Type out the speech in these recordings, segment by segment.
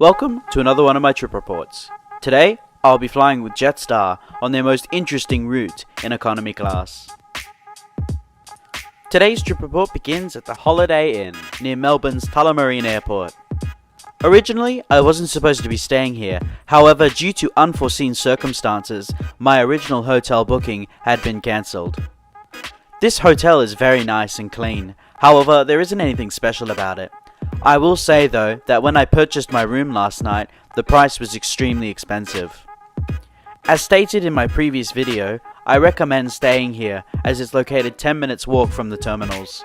Welcome to another one of my trip reports. Today, I'll be flying with Jetstar on their most interesting route in economy class. Today's trip report begins at the Holiday Inn near Melbourne's Tullamarine Airport. Originally, I wasn't supposed to be staying here, however, due to unforeseen circumstances, my original hotel booking had been cancelled. This hotel is very nice and clean, however, there isn't anything special about it. I will say though that when I purchased my room last night, the price was extremely expensive. As stated in my previous video, I recommend staying here as it's located 10 minutes walk from the terminals.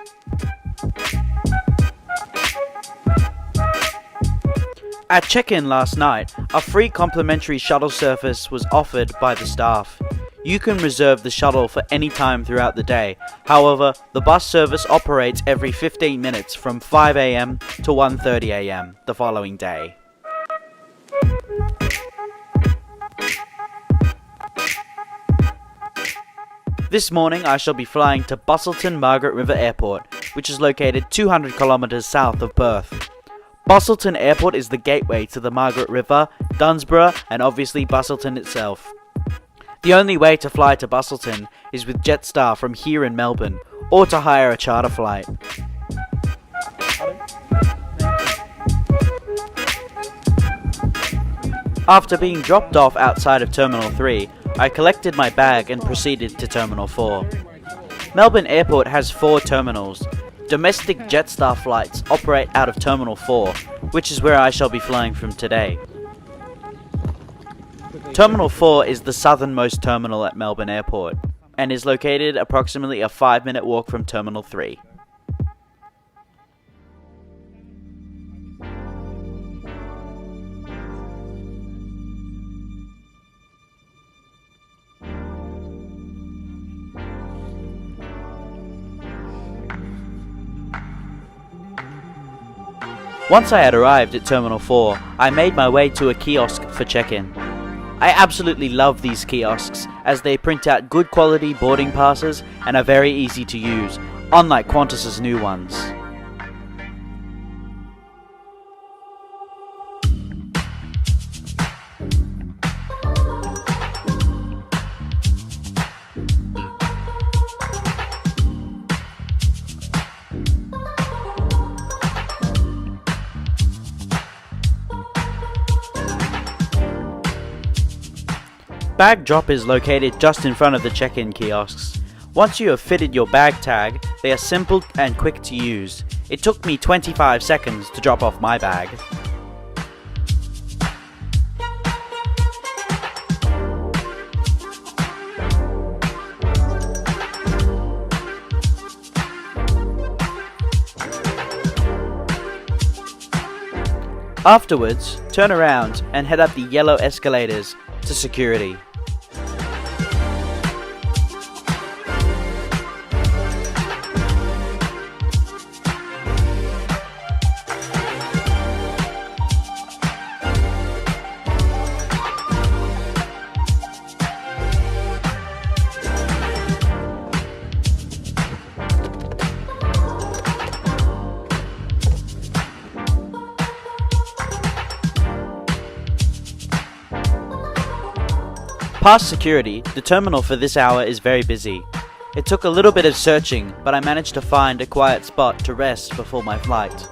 At check-in last night, a free complimentary shuttle service was offered by the staff. You can reserve the shuttle for any time throughout the day. However, the bus service operates every 15 minutes from 5 AM to 1:30 AM the following day. This morning I shall be flying to Busselton Margaret River Airport, which is located 200 kilometers south of Perth. Busselton Airport is the gateway to the Margaret River, Dunsborough, and obviously Busselton itself. The only way to fly to Busselton is with Jetstar from here in Melbourne, or to hire a charter flight. After being dropped off outside of Terminal 3, I collected my bag and proceeded to Terminal 4. Melbourne Airport has 4 terminals. Domestic Jetstar flights operate out of Terminal 4, which is where I shall be flying from today. Terminal 4 is the southernmost terminal at Melbourne Airport, and is located approximately a 5-minute walk from Terminal 3. Once I had arrived at Terminal 4, I made my way to a kiosk for check-in. I absolutely love these kiosks as they print out good quality boarding passes and are very easy to use, unlike Qantas's new ones. Bag drop is located just in front of the check-in kiosks. Once you have fitted your bag tag, they are simple and quick to use. It took me 25 seconds to drop off my bag. Afterwards, turn around and head up the yellow escalators to security. Past security, the terminal for this hour is very busy. It took a little bit of searching, but I managed to find a quiet spot to rest before my flight.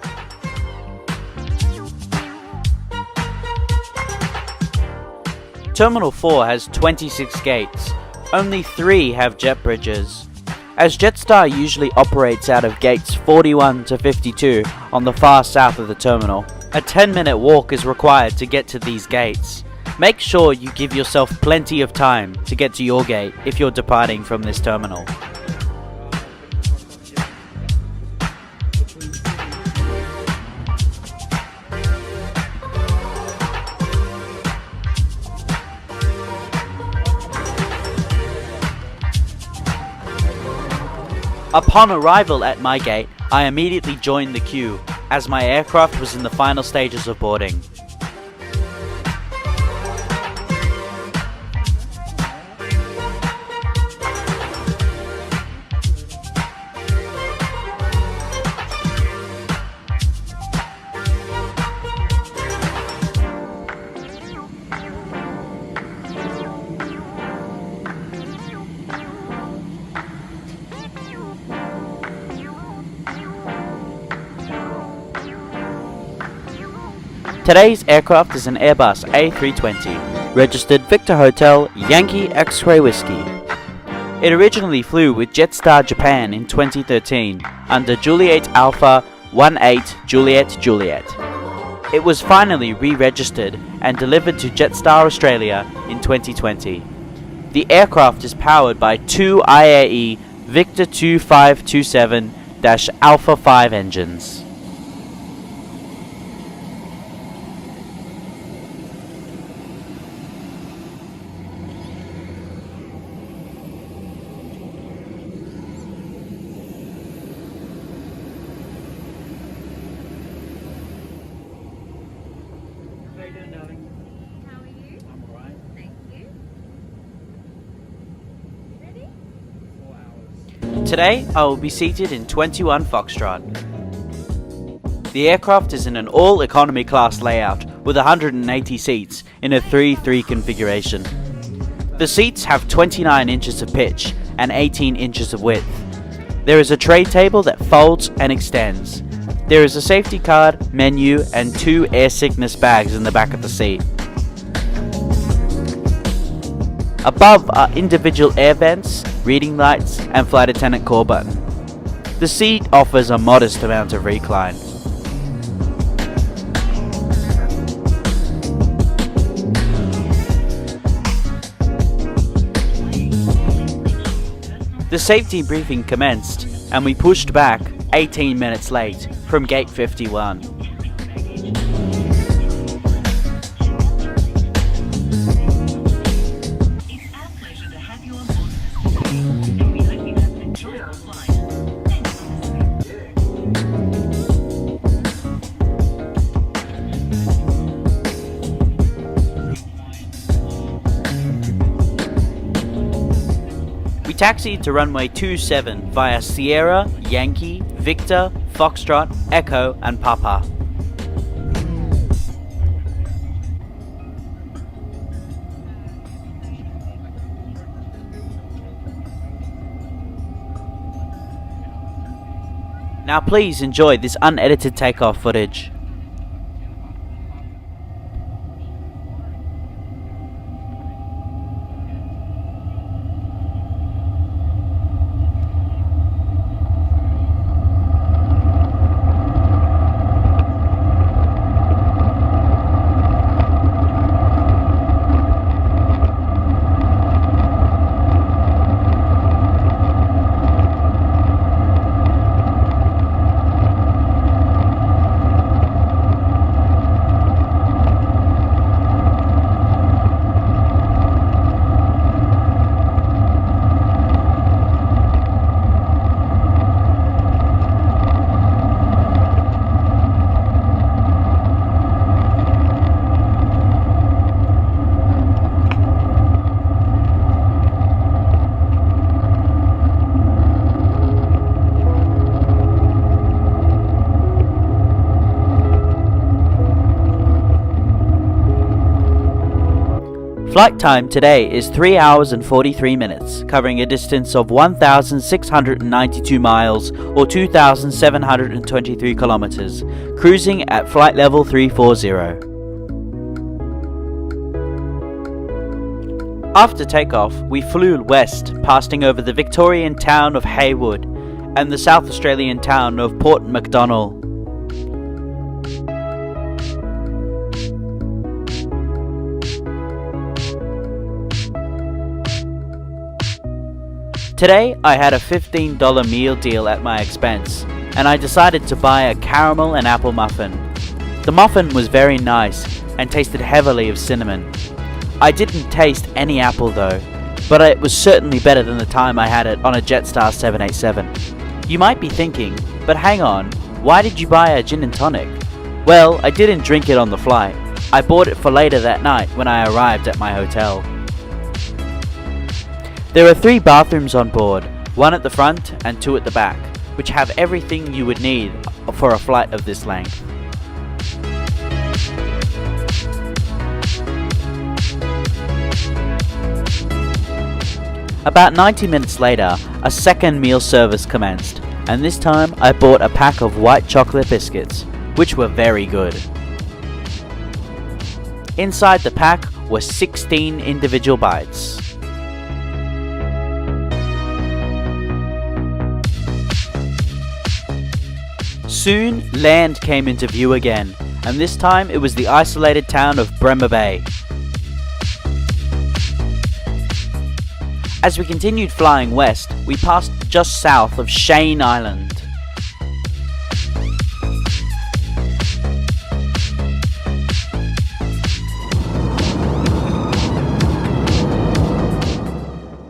Terminal 4 has 26 gates. Only 3 have jet bridges. As Jetstar usually operates out of gates 41 to 52 on the far south of the terminal, a 10-minute walk is required to get to these gates. Make sure you give yourself plenty of time to get to your gate if you're departing from this terminal. Upon arrival at my gate, I immediately joined the queue, as my aircraft was in the final stages of boarding. Today's aircraft is an Airbus A320, registered Victor Hotel Yankee X-Ray Whiskey. It originally flew with Jetstar Japan in 2013 under Juliet Alpha 18 Juliet Juliet. It was finally re-registered and delivered to Jetstar Australia in 2020. The aircraft is powered by two IAE Victor 2527-Alpha 5 engines. How are you? I'm alright. Thank you. Ready? 4 hours. Today I will be seated in 21 Foxtrot. The aircraft is in an all-economy class layout with 180 seats in a 3-3 configuration. The seats have 29 inches of pitch and 18 inches of width. There is a tray table that folds and extends. There is a safety card, menu, and 2 air sickness bags in the back of the seat. Above are individual air vents, reading lights, and flight attendant call button. The seat offers a modest amount of recline. The safety briefing commenced, and we pushed back 18 minutes late from gate 51. We taxied to runway 27 via Sierra, Yankee, Victor, Foxtrot, Echo, and Papa. Now please enjoy this unedited takeoff footage. Flight time today is 3 hours and 43 minutes, covering a distance of 1,692 miles or 2,723 kilometers, cruising at flight level 340. After takeoff, we flew west, passing over the Victorian town of Haywood and the South Australian town of Port Macdonnell. Today I had a $15 meal deal at my expense, and I decided to buy a caramel and apple muffin. The muffin was very nice and tasted heavily of cinnamon. I didn't taste any apple though, but it was certainly better than the time I had it on a Jetstar 787. You might be thinking, but hang on, why did you buy a gin and tonic? Well, I didn't drink it on the flight. I bought it for later that night when I arrived at my hotel. There are 3 bathrooms on board, 1 at the front and 2 at the back, which have everything you would need for a flight of this length. About 90 minutes later, a second meal service commenced, and this time I bought a pack of white chocolate biscuits, which were very good. Inside the pack were 16 individual bites. Soon, land came into view again, and this time it was the isolated town of Bremer Bay. As we continued flying west, we passed just south of Shane Island.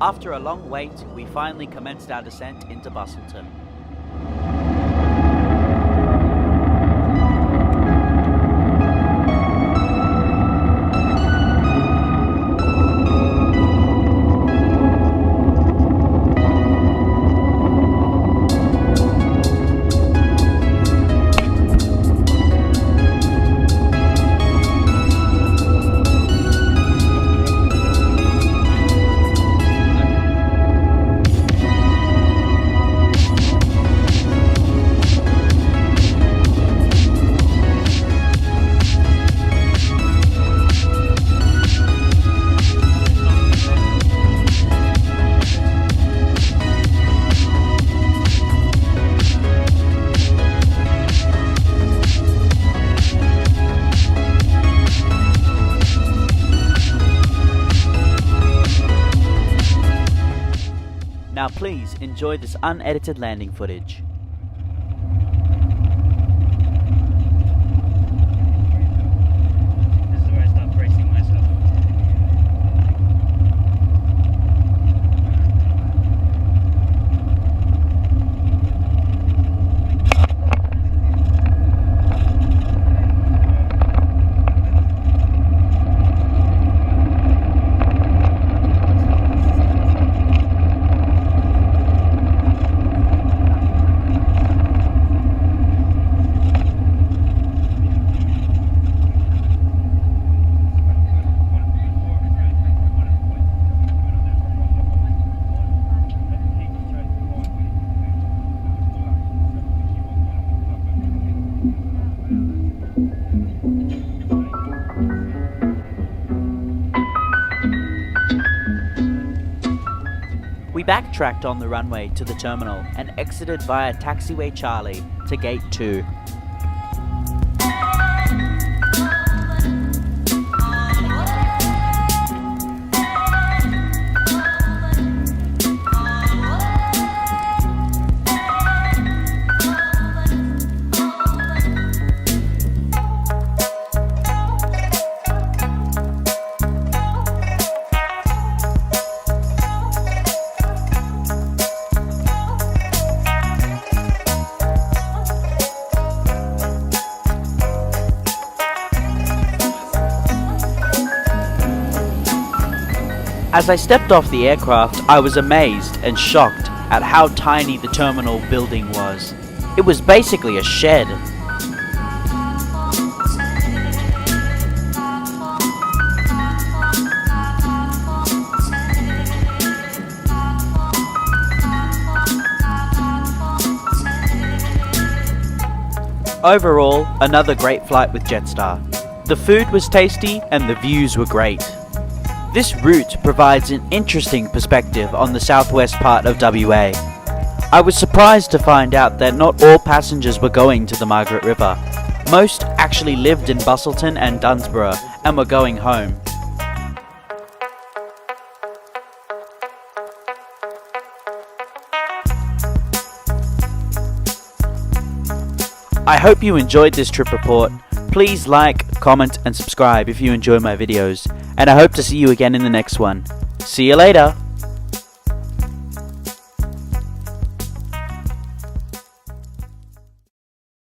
After a long wait, we finally commenced our descent into Busselton. Now please enjoy this unedited landing footage. This is where I start bracing myself. We backtracked on the runway to the terminal and exited via taxiway Charlie to gate 2. As I stepped off the aircraft, I was amazed and shocked at how tiny the terminal building was. It was basically a shed. Overall, another great flight with Jetstar. The food was tasty and the views were great. This route provides an interesting perspective on the southwest part of WA. I was surprised to find out that not all passengers were going to the Margaret River. Most actually lived in Busselton and Dunsborough and were going home. I hope you enjoyed this trip report. Please like, comment and subscribe if you enjoy my videos, and I hope to see you again in the next one. See you later!